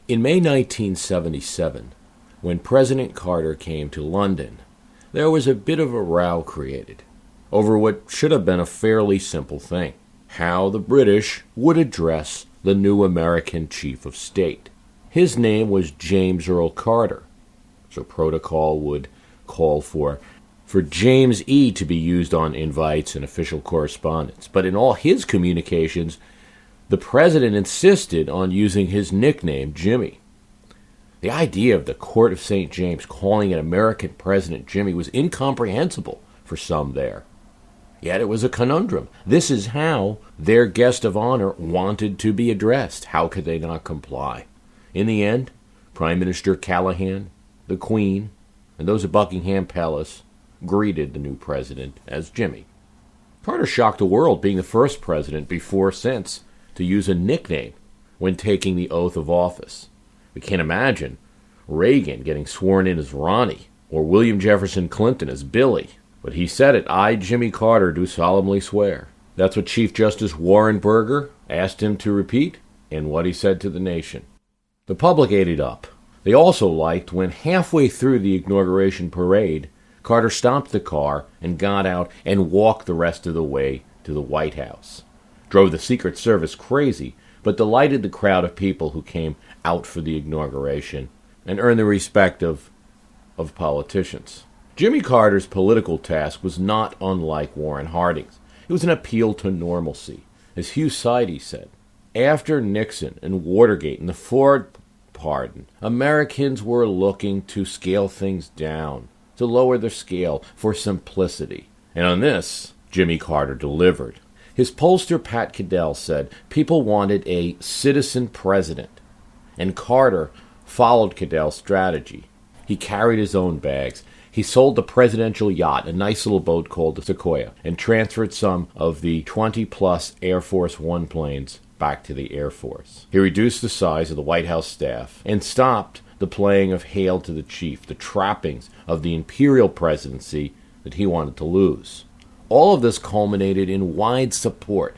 In May 1977, when President Carter came to London, there was a bit of a row created over what should have been a fairly simple thing: how the British would address the new American chief of state. His name was James Earl Carter, so protocol would call for James E. to be used on invites and official correspondence. But in all his communications, the president insisted on using his nickname, Jimmy. The idea of the Court of St. James calling an American president Jimmy was incomprehensible for some there. Yet it was a conundrum. This is how their guest of honor wanted to be addressed. How could they not comply? In the end, Prime Minister Callahan, the Queen, and those at Buckingham Palace greeted the new president as Jimmy. Carter shocked the world, being the first president before since to use a nickname when taking the oath of office. We can't imagine Reagan getting sworn in as Ronnie or William Jefferson Clinton as Billy. But he said it: "I, Jimmy Carter, do solemnly swear." That's what Chief Justice Warren Burger asked him to repeat, and what he said to the nation. The public ate it up. They also liked when halfway through the inauguration parade, Carter stopped the car and got out and walked the rest of the way to the White House. Drove the Secret Service crazy, but delighted the crowd of people who came out for the inauguration and earned the respect of politicians. Jimmy Carter's political task was not unlike Warren Harding's. It was an appeal to normalcy. As Hugh Sidey said, after Nixon and Watergate and the Ford pardon, Americans were looking to scale things down, to lower their scale for simplicity. And on this, Jimmy Carter delivered. His pollster Pat Caddell said people wanted a citizen president, and Carter followed Caddell's strategy. He carried his own bags. He sold the presidential yacht, a nice little boat called the Sequoia, and transferred some of the 20-plus Air Force One planes back to the Air Force. He reduced the size of the White House staff and stopped the playing of Hail to the Chief, the trappings of the imperial presidency that he wanted to lose. All of this culminated in wide support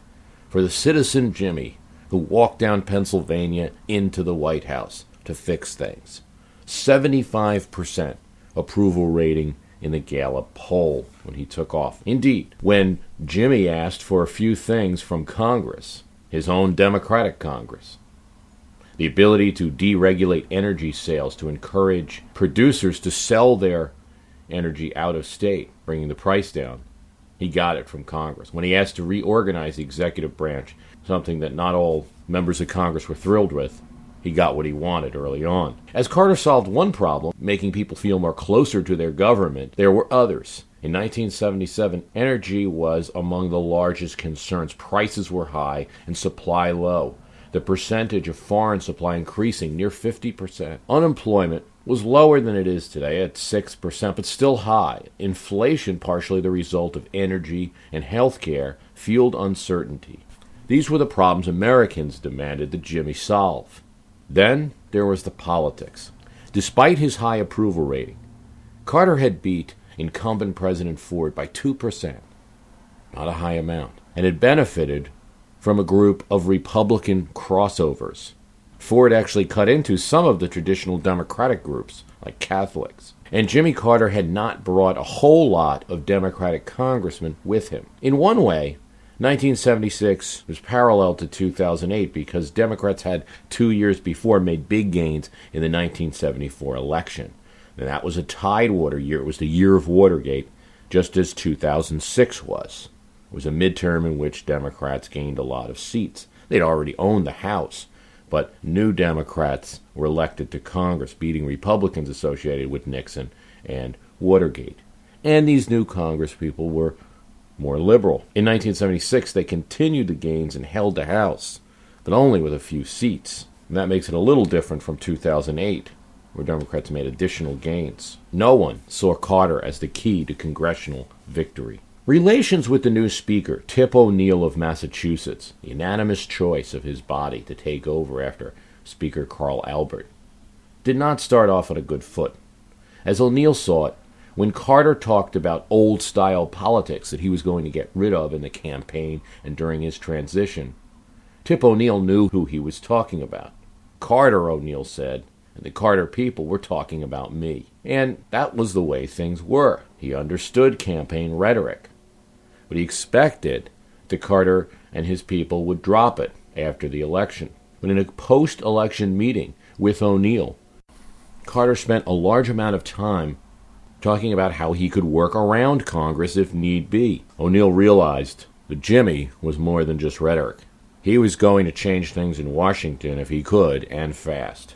for the citizen Jimmy who walked down Pennsylvania into the White House to fix things. 75% approval rating in the Gallup poll when he took off. Indeed, when Jimmy asked for a few things from Congress, his own Democratic Congress, the ability to deregulate energy sales to encourage producers to sell their energy out of state, bringing the price down, he got it from Congress. When he asked to reorganize the executive branch, something that not all members of Congress were thrilled with, he got what he wanted early on. As Carter solved one problem, making people feel more closer to their government, there were others. In 1977, energy was among the largest concerns. Prices were high and supply low. The percentage of foreign supply increasing, near 50%. Unemployment was lower than it is today at 6%, but still high. Inflation, partially the result of energy and health care, fueled uncertainty. These were the problems Americans demanded that Jimmy solve. Then there was the politics. Despite his high approval rating, Carter had beat incumbent President Ford by 2%, not a high amount, and had benefited from a group of Republican crossovers. Ford actually cut into some of the traditional Democratic groups, like Catholics, and Jimmy Carter had not brought a whole lot of Democratic congressmen with him. In one way, 1976 was parallel to 2008 because Democrats had 2 years before made big gains in the 1974 election. And that was a tidewater year. It was the year of Watergate, just as 2006 was. It was a midterm in which Democrats gained a lot of seats. They'd already owned the House, but new Democrats were elected to Congress, beating Republicans associated with Nixon and Watergate. And these new Congress people were more liberal. In 1976, they continued the gains and held the House, but only with a few seats. And that makes it a little different from 2008, where Democrats made additional gains. No one saw Carter as the key to congressional victory. Relations with the new Speaker, Tip O'Neill of Massachusetts, the unanimous choice of his body to take over after Speaker Carl Albert, did not start off on a good foot. As O'Neill saw it, when Carter talked about old-style politics that he was going to get rid of in the campaign and during his transition, Tip O'Neill knew who he was talking about. Carter, O'Neill said, and the Carter people were talking about me. And that was the way things were. He understood campaign rhetoric. But he expected that Carter and his people would drop it after the election. But in a post-election meeting with O'Neill, Carter spent a large amount of time talking about how he could work around Congress if need be. O'Neill realized that Jimmy was more than just rhetoric. He was going to change things in Washington if he could, and fast.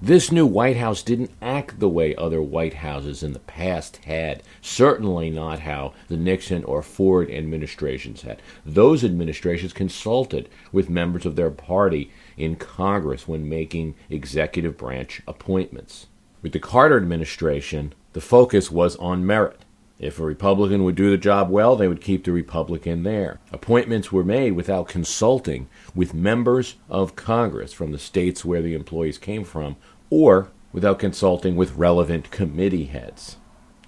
This new White House didn't act the way other White Houses in the past had. Certainly not how the Nixon or Ford administrations had. Those administrations consulted with members of their party in Congress when making executive branch appointments. With the Carter administration, the focus was on merit. If a Republican would do the job well, they would keep the Republican there. Appointments were made without consulting with members of Congress from the states where the employees came from, or without consulting with relevant committee heads.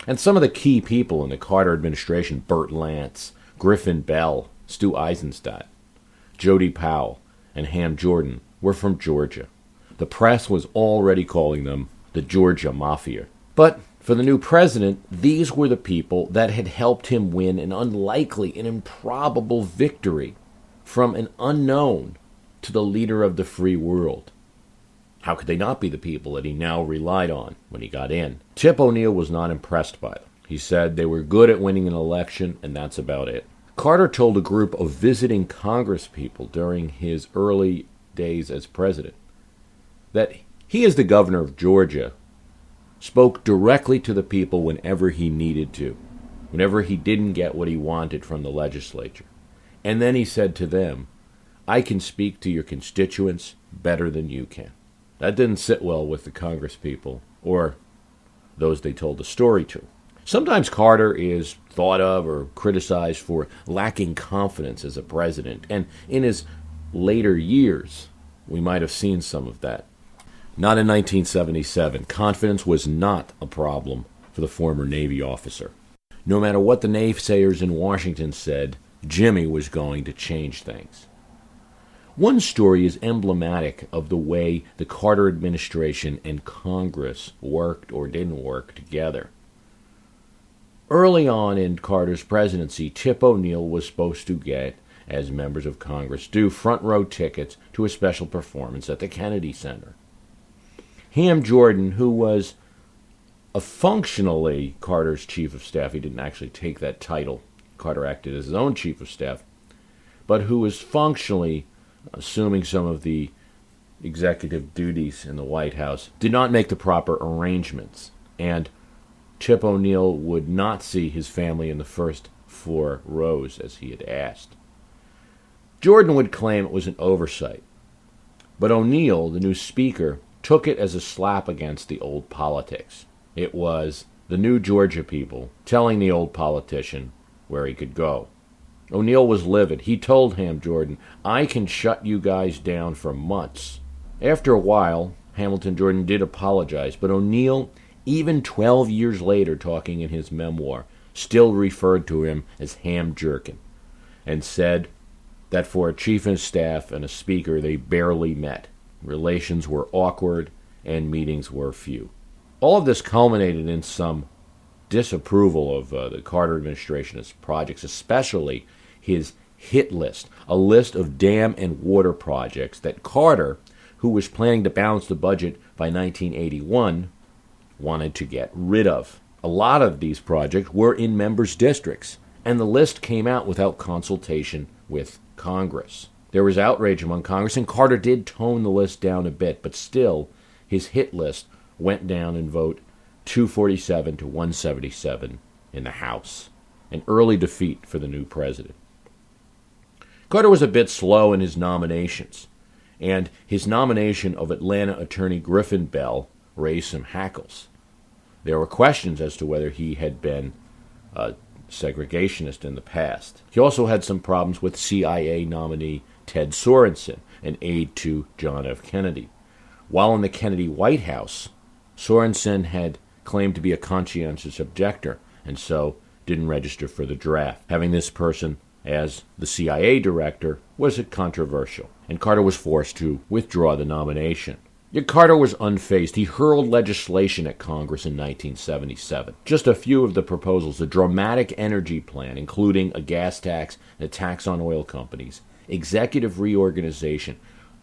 And some of the key people in the Carter administration, Burt Lance, Griffin Bell, Stu Eisenstadt, Jody Powell, and Ham Jordan, were from Georgia. The press was already calling them the Georgia Mafia. But for the new president, these were the people that had helped him win an unlikely and improbable victory from an unknown to the leader of the free world. How could they not be the people that he now relied on when he got in? Tip O'Neill was not impressed by them. He said they were good at winning an election, and that's about it. Carter told a group of visiting Congress people during his early days as president that he, as the governor of Georgia, spoke directly to the people whenever he needed to, whenever he didn't get what he wanted from the legislature. And then he said to them, "I can speak to your constituents better than you can." That didn't sit well with the Congress people, or those they told the story to. Sometimes Carter is thought of or criticized for lacking confidence as a president, and in his later years, we might have seen some of that. Not in 1977. Confidence was not a problem for the former Navy officer. No matter what the naysayers in Washington said, Jimmy was going to change things. One story is emblematic of the way the Carter administration and Congress worked or didn't work together. Early on in Carter's presidency, Tip O'Neill was supposed to get, as members of Congress do, front row tickets to a special performance at the Kennedy Center. Ham Jordan, who was functionally Carter's chief of staff, he didn't actually take that title. Carter acted as his own chief of staff, but who was functionally assuming some of the executive duties in the White House, did not make the proper arrangements, and Tip O'Neill would not see his family in the first 4 rows as he had asked. Jordan would claim it was an oversight, but O'Neill, the new speaker, took it as a slap against the old politics. It was the new Georgia people telling the old politician where he could go. O'Neill was livid. He told Ham Jordan, "I can shut you guys down for months." After a while, Hamilton Jordan did apologize, but O'Neill, even 12 years later, talking in his memoir, still referred to him as Ham Jerkin, and said that for a chief of staff and a speaker, they barely met. Relations were awkward, and meetings were few. All of this culminated in some disapproval of the Carter administration's projects, especially his hit list, a list of dam and water projects that Carter, who was planning to balance the budget by 1981, wanted to get rid of. A lot of these projects were in members' districts, and the list came out without consultation with Congress. There was outrage among Congress, and Carter did tone the list down a bit, but still, his hit list went down in vote 247 to 177 in the House, an early defeat for the new president. Carter was a bit slow in his nominations, and his nomination of Atlanta attorney Griffin Bell raised some hackles. There were questions as to whether he had been a segregationist in the past. He also had some problems with CIA nominee Ted Sorensen, an aide to John F. Kennedy. While in the Kennedy White House, Sorensen had claimed to be a conscientious objector, and so didn't register for the draft. Having this person as the CIA director was controversial, and Carter was forced to withdraw the nomination. Yet Carter was unfazed. He hurled legislation at Congress in 1977. Just a few of the proposals: a dramatic energy plan, including a gas tax and a tax on oil companies, executive reorganization,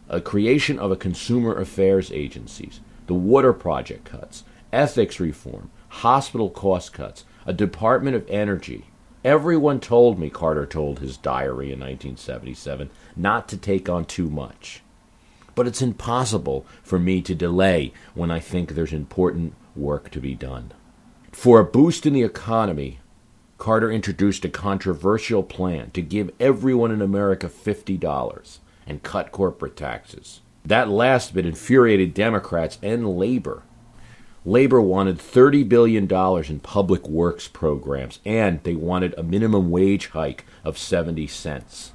a creation of a consumer affairs agencies, the water project cuts, ethics reform, hospital cost cuts, a Department of Energy. Everyone told me, Carter told his diary in 1977, not to take on too much. But it's impossible for me to delay when I think there's important work to be done. For a boost in the economy, Carter introduced a controversial plan to give everyone in America $50 and cut corporate taxes. That last bit infuriated Democrats and labor. Labor wanted $30 billion in public works programs, and they wanted a minimum wage hike of 70 cents.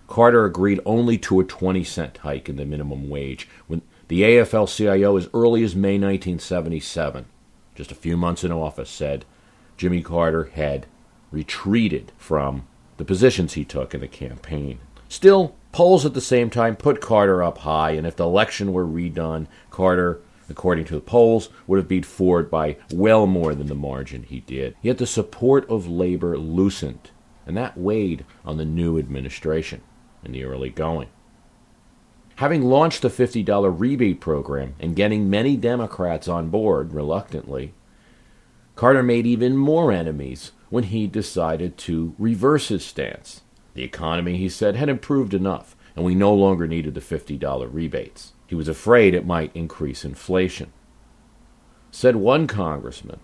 Carter agreed only to a 20-cent hike in the minimum wage when the AFL-CIO, as early as May 1977, just a few months in office, said Jimmy Carter had retreated from the positions he took in the campaign. Still, polls at the same time put Carter up high, and if the election were redone, Carter, according to the polls, would have beat Ford by well more than the margin he did. Yet the support of labor loosened, and that weighed on the new administration in the early going. Having launched the $50 rebate program and getting many Democrats on board reluctantly, Carter made even more enemies when he decided to reverse his stance. The economy, he said, had improved enough, and we no longer needed the $50 rebates. He was afraid it might increase inflation. Said one congressman,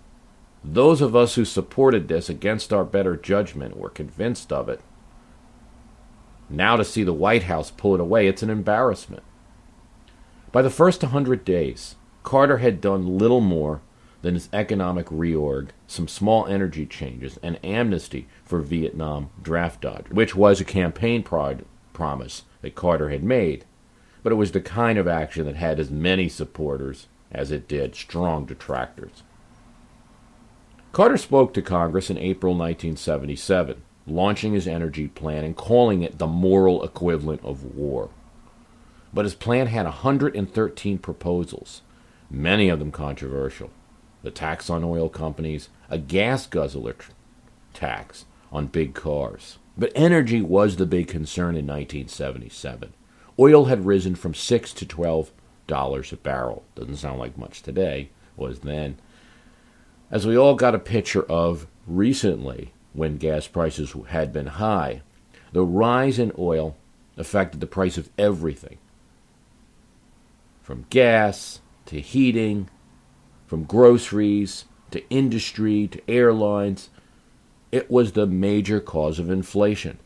"Those of us who supported this against our better judgment were convinced of it. Now to see the White House pull it away, it's an embarrassment." By the first 100 days, Carter had done little more than his economic reorg, some small energy changes, and amnesty for Vietnam draft dodgers, which was a campaign promise that Carter had made, but it was the kind of action that had as many supporters as it did strong detractors. Carter spoke to Congress in April 1977, launching his energy plan and calling it the moral equivalent of war. But his plan had 113 proposals, many of them controversial. The tax on oil companies, a gas guzzler tax on big cars. But energy was the big concern in 1977. Oil had risen from $6 to $12 a barrel. Doesn't sound like much today, was then. As we all got a picture of recently, when gas prices had been high, the rise in oil affected the price of everything, from gas to heating, from groceries to industry to airlines. It was the major cause of inflation.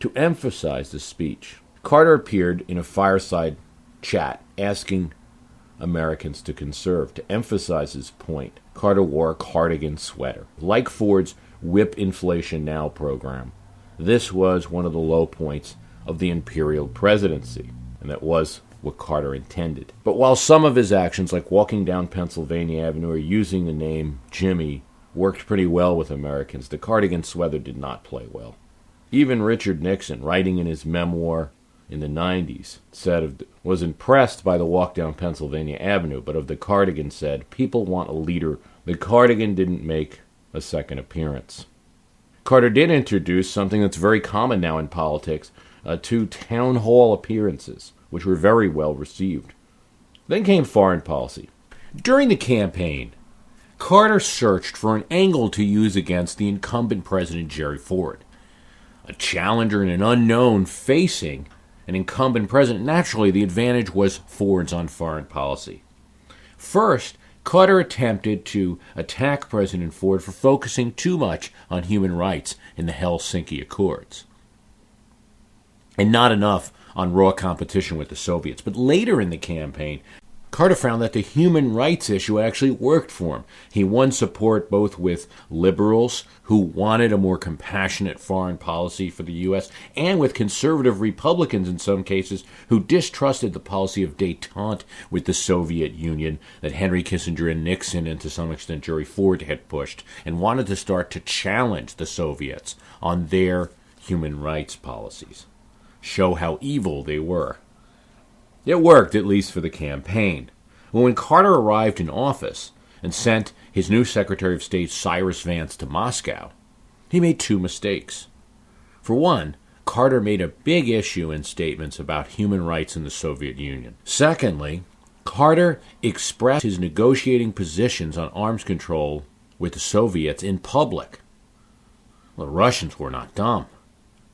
To emphasize the speech, Carter appeared in a fireside chat asking Americans to conserve. To emphasize his point, Carter wore a cardigan sweater. Like Ford's Whip Inflation Now program, this was one of the low points of the imperial presidency, and that was what Carter intended. But while some of his actions, like walking down Pennsylvania Avenue or using the name Jimmy, worked pretty well with Americans, the cardigan sweater did not play well. Even Richard Nixon, writing in his memoir in the 90s, was impressed by the walk down Pennsylvania Avenue, but of the cardigan said, "People want a leader." The cardigan didn't make a second appearance. Carter did introduce something that's very common now in politics, 2 town hall appearances, which were very well received. Then came foreign policy. During the campaign, Carter searched for an angle to use against the incumbent president, Jerry Ford. A challenger and an unknown facing an incumbent president. Naturally, the advantage was Ford's on foreign policy. First, Carter attempted to attack President Ford for focusing too much on human rights in the Helsinki Accords, and not enough on raw competition with the Soviets. But later in the campaign, Carter found that the human rights issue actually worked for him. He won support both with liberals who wanted a more compassionate foreign policy for the U.S. and with conservative Republicans in some cases who distrusted the policy of détente with the Soviet Union that Henry Kissinger and Nixon and to some extent Jerry Ford had pushed, and wanted to start to challenge the Soviets on their human rights policies, show how evil they were. It worked, at least for the campaign. But when Carter arrived in office and sent his new Secretary of State Cyrus Vance to Moscow, he made two mistakes. For one, Carter made a big issue in statements about human rights in the Soviet Union. Secondly, Carter expressed his negotiating positions on arms control with the Soviets in public. Well, the Russians were not dumb.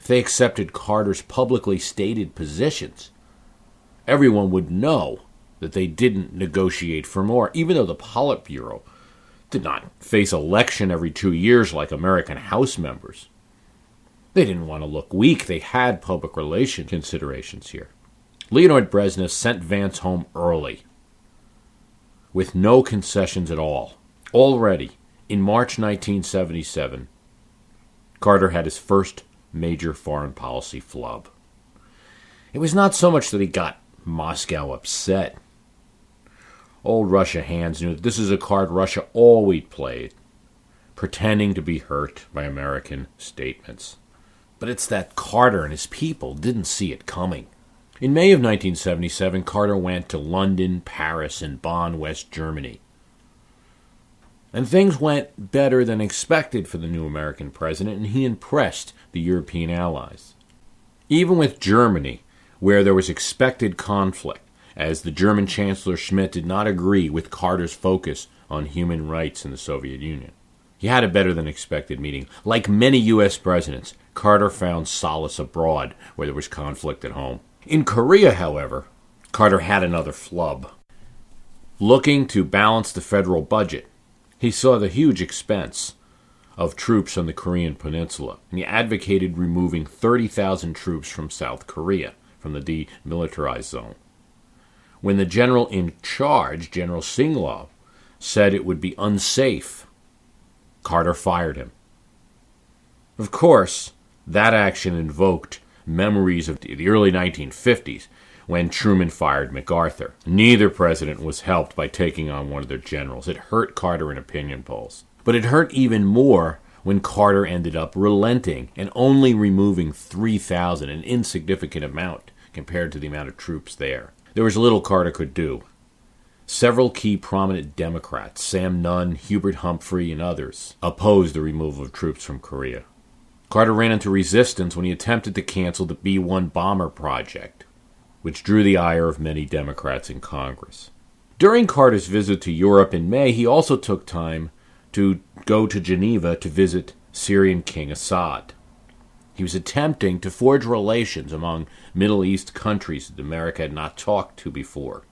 If they accepted Carter's publicly stated positions, everyone would know that they didn't negotiate for more, even though the Politburo did not face election every 2 years like American House members. They didn't want to look weak. They had public relations considerations here. Leonid Brezhnev sent Vance home early, with no concessions at all. Already, in March 1977, Carter had his first major foreign policy flub. It was not so much that he got Moscow upset. Old Russia hands knew that this is a card Russia always played, pretending to be hurt by American statements. But it's that Carter and his people didn't see it coming. In May of 1977, Carter went to London, Paris, and Bonn, West Germany. And things went better than expected for the new American president, and he impressed the European allies. Even with Germany, where there was expected conflict, as the German Chancellor Schmidt did not agree with Carter's focus on human rights in the Soviet Union. He had a better than expected meeting. Like many U.S. presidents, Carter found solace abroad where there was conflict at home. In Korea, however, Carter had another flub. Looking to balance the federal budget, he saw the huge expense of troops on the Korean peninsula, and he advocated removing 30,000 troops from South Korea, from the demilitarized zone. When the general in charge, General Singlov, said it would be unsafe, Carter fired him. Of course, that action invoked memories of the early 1950s when Truman fired MacArthur. Neither president was helped by taking on one of their generals. It hurt Carter in opinion polls. But it hurt even more when Carter ended up relenting and only removing 3,000, an insignificant amount compared to the amount of troops there. There was little Carter could do. Several key prominent Democrats, Sam Nunn, Hubert Humphrey, and others, opposed the removal of troops from Korea. Carter ran into resistance when he attempted to cancel the B-1 bomber project, which drew the ire of many Democrats in Congress. During Carter's visit to Europe in May, he also took time to go to Geneva to visit Syrian King Assad. He was attempting to forge relations among Middle East countries that America had not talked to before.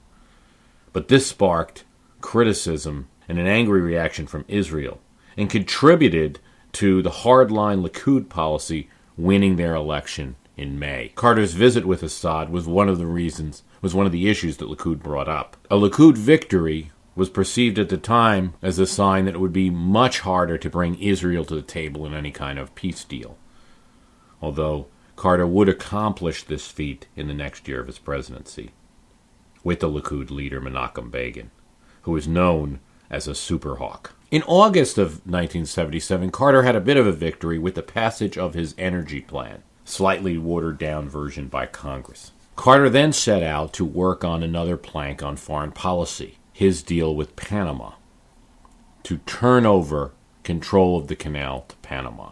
But this sparked criticism and an angry reaction from Israel and contributed to the hardline Likud policy winning their election in May. Carter's visit with Assad was one of the issues that Likud brought up. A Likud victory was perceived at the time as a sign that it would be much harder to bring Israel to the table in any kind of peace deal, although Carter would accomplish this feat in the next year of his presidency with the Likud leader Menachem Begin, who is known as a superhawk. In August of 1977, Carter had a bit of a victory with the passage of his energy plan, slightly watered-down version by Congress. Carter then set out to work on another plank on foreign policy, his deal with Panama, to turn over control of the canal to Panama.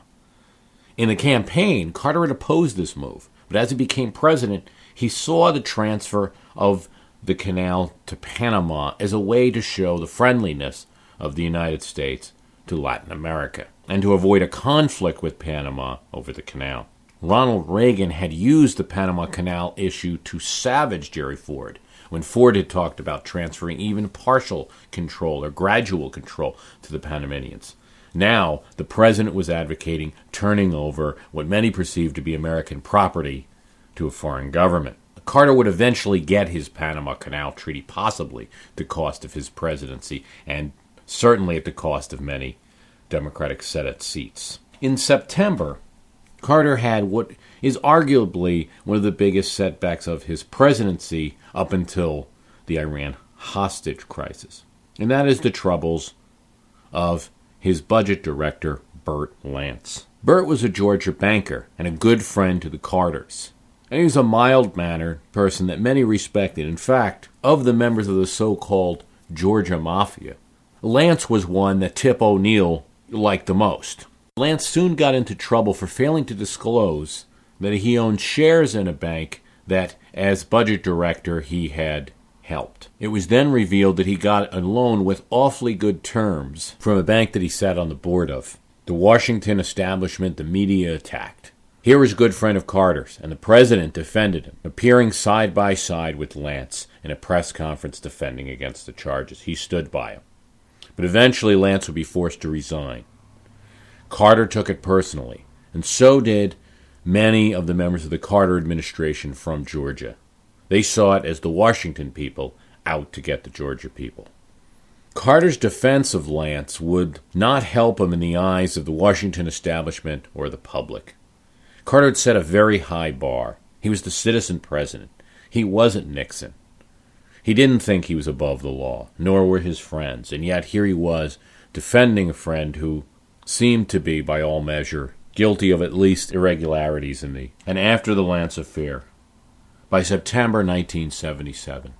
In the campaign, Carter had opposed this move, but as he became president, he saw the transfer of the canal to Panama as a way to show the friendliness of the United States to Latin America and to avoid a conflict with Panama over the canal. Ronald Reagan had used the Panama Canal issue to savage Jerry Ford when Ford had talked about transferring even partial control or gradual control to the Panamanians. Now, the president was advocating turning over what many perceived to be American property to a foreign government. Carter would eventually get his Panama Canal Treaty, possibly at the cost of his presidency, and certainly at the cost of many Democratic Senate seats. In September, Carter had what is arguably one of the biggest setbacks of his presidency up until the Iran hostage crisis, and that is the troubles of his budget director, Burt Lance. Burt was a Georgia banker and a good friend to the Carters. And he was a mild-mannered person that many respected. In fact, of the members of the so-called Georgia Mafia, Lance was one that Tip O'Neill liked the most. Lance soon got into trouble for failing to disclose that he owned shares in a bank that, as budget director, he had helped. It was then revealed that he got a loan with awfully good terms from a bank that he sat on the board of. The Washington establishment, the media attacked. Here was a good friend of Carter's, and the president defended him, appearing side by side with Lance in a press conference defending against the charges. He stood by him. But eventually Lance would be forced to resign. Carter took it personally, and so did many of the members of the Carter administration from Georgia. They saw it as the Washington people out to get the Georgia people. Carter's defense of Lance would not help him in the eyes of the Washington establishment or the public. Carter had set a very high bar. He was the citizen president. He wasn't Nixon. He didn't think he was above the law, nor were his friends, and yet here he was defending a friend who seemed to be, by all measure, guilty of at least irregularities in the... And after the Lance affair, by September 1977,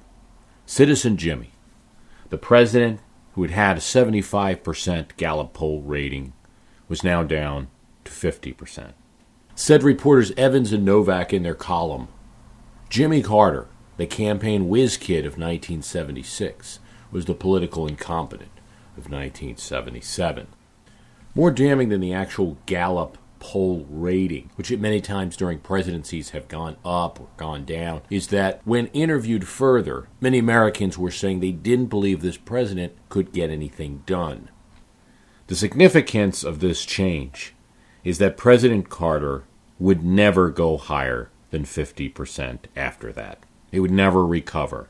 Citizen Jimmy, the president who had had a 75% Gallup poll rating, was now down to 50%. Said reporters Evans and Novak in their column, Jimmy Carter, the campaign whiz kid of 1976, was the political incompetent of 1977. More damning than the actual Gallup poll rating, which at many times during presidencies have gone up or gone down, is that when interviewed further, many Americans were saying they didn't believe this president could get anything done. The significance of this change is that President Carter would never go higher than 50% after that. He would never recover.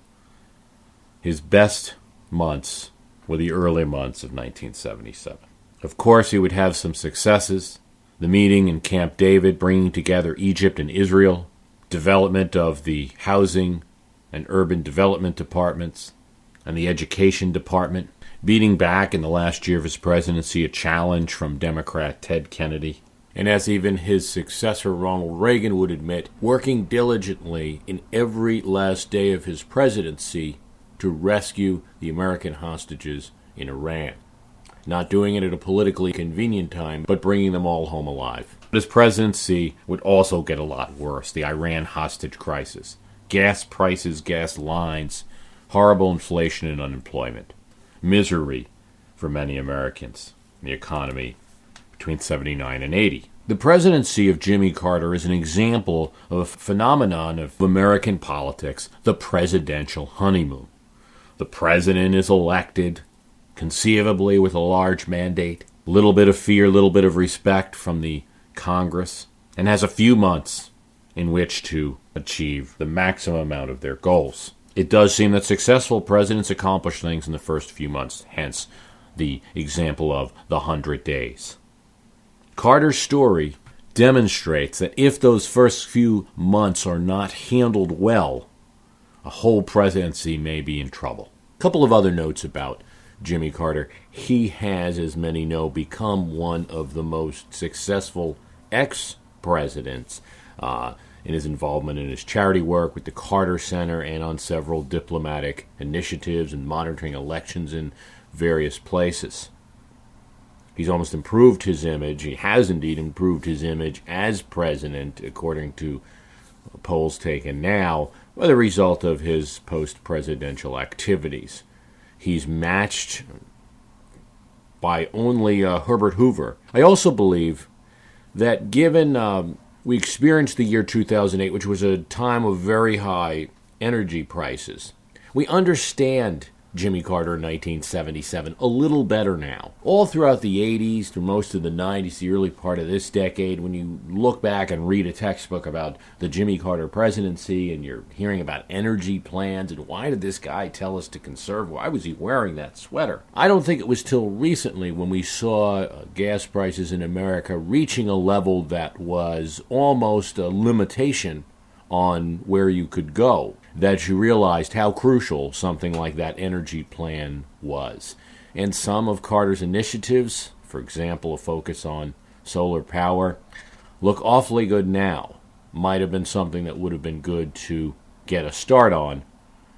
His best months were the early months of 1977. Of course, he would have some successes. The meeting in Camp David, bringing together Egypt and Israel, development of the housing and urban development departments, and the education department, beating back in the last year of his presidency a challenge from Democrat Ted Kennedy, and as even his successor Ronald Reagan would admit, working diligently in every last day of his presidency to rescue the American hostages in Iran. Not doing it at a politically convenient time, but bringing them all home alive. But his presidency would also get a lot worse. The Iran hostage crisis, gas prices, gas lines, horrible inflation and unemployment, misery for many Americans, the economy between 79 and 80. The presidency of Jimmy Carter is an example of a phenomenon of American politics, the presidential honeymoon. The president is elected, conceivably with a large mandate, a little bit of fear, a little bit of respect from the Congress, and has a few months in which to achieve the maximum amount of their goals. It does seem that successful presidents accomplish things in the first few months, hence the example of the 100 days. Carter's story demonstrates that if those first few months are not handled well, a whole presidency may be in trouble. A couple of other notes about Jimmy Carter. He has, as many know, become one of the most successful ex-presidents in his involvement in his charity work with the Carter Center and on several diplomatic initiatives and monitoring elections in various places. He's almost improved his image. He has indeed improved his image as president, according to polls taken now, as a result of his post-presidential activities. He's matched by only Herbert Hoover. I also believe that given we experienced the year 2008, which was a time of very high energy prices, we understand Jimmy Carter in 1977 a little better now. All throughout the 80s, through most of the 90s, the early part of this decade, when you look back and read a textbook about the Jimmy Carter presidency and you're hearing about energy plans and why did this guy tell us to conserve? Why was he wearing that sweater? I don't think it was till recently when we saw gas prices in America reaching a level that was almost a limitation on where you could go, that you realized how crucial something like that energy plan was. And some of Carter's initiatives, for example, a focus on solar power, look awfully good now. might have been something that would have been good to get a start on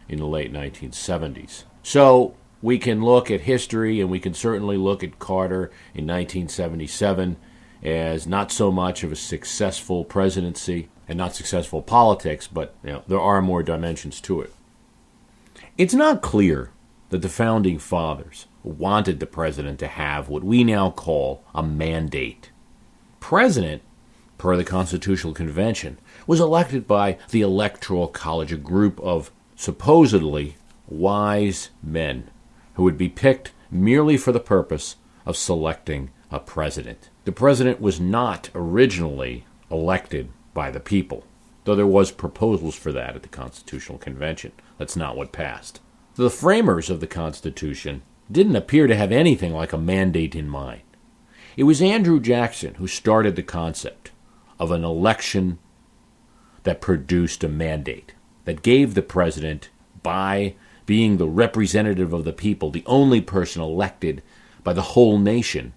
in the late 1970s. So we can look at history, and we can certainly look at Carter in 1977 as not so much of a successful presidency and not successful politics, but there are more dimensions to it. It's not clear that the Founding Fathers wanted the president to have what we now call a mandate. President, per the Constitutional Convention, was elected by the Electoral College, a group of supposedly wise men who would be picked merely for the purpose of selecting a president. The president was not originally elected by the people, though there was proposals for that at the Constitutional Convention. That's not what passed. The framers of the Constitution didn't appear to have anything like a mandate in mind. It was Andrew Jackson who started the concept of an election that produced a mandate, that gave the president, by being the representative of the people, the only person elected by the whole nation,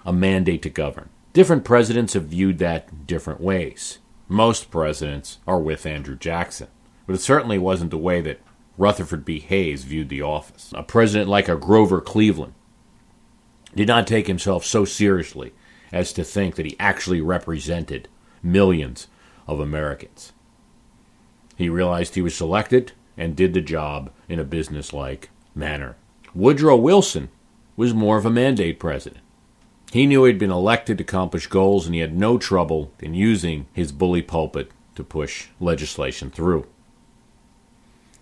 a mandate to govern. Different presidents have viewed that different ways. Most presidents are with Andrew Jackson, but it certainly wasn't the way that Rutherford B. Hayes viewed the office. A president like a Grover Cleveland did not take himself so seriously as to think that he actually represented millions of Americans. He realized he was selected and did the job in a businesslike manner. Woodrow Wilson was more of a mandate president. He knew he'd been elected to accomplish goals, and he had no trouble in using his bully pulpit to push legislation through.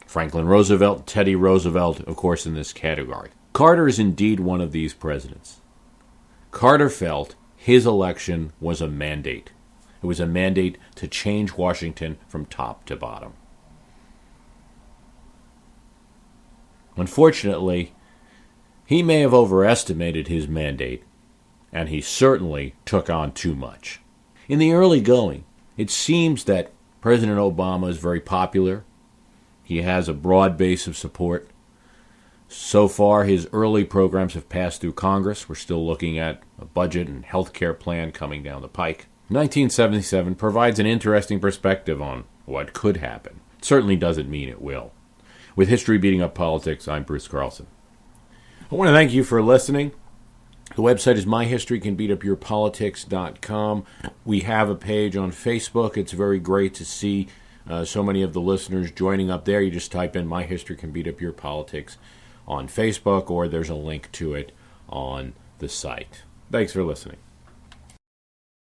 Franklin Roosevelt, Teddy Roosevelt, of course, in this category. Carter is indeed one of these presidents. Carter felt his election was a mandate. It was a mandate to change Washington from top to bottom. Unfortunately, he may have overestimated his mandate, and he certainly took on too much. In the early going, it seems that President Obama is very popular. He has a broad base of support. So far, his early programs have passed through Congress. We're still looking at a budget and health care plan coming down the pike. 1977 provides an interesting perspective on what could happen. It certainly doesn't mean it will. With History Beating Up Politics, I'm Bruce Carlson. I want to thank you for listening. The website is myhistorycanbeatupyourpolitics.com. We have a page on Facebook. It's very great to see so many of the listeners joining up there. You just type in My History Can Beat Up Your Politics on Facebook, or there's a link to it on the site. Thanks for listening.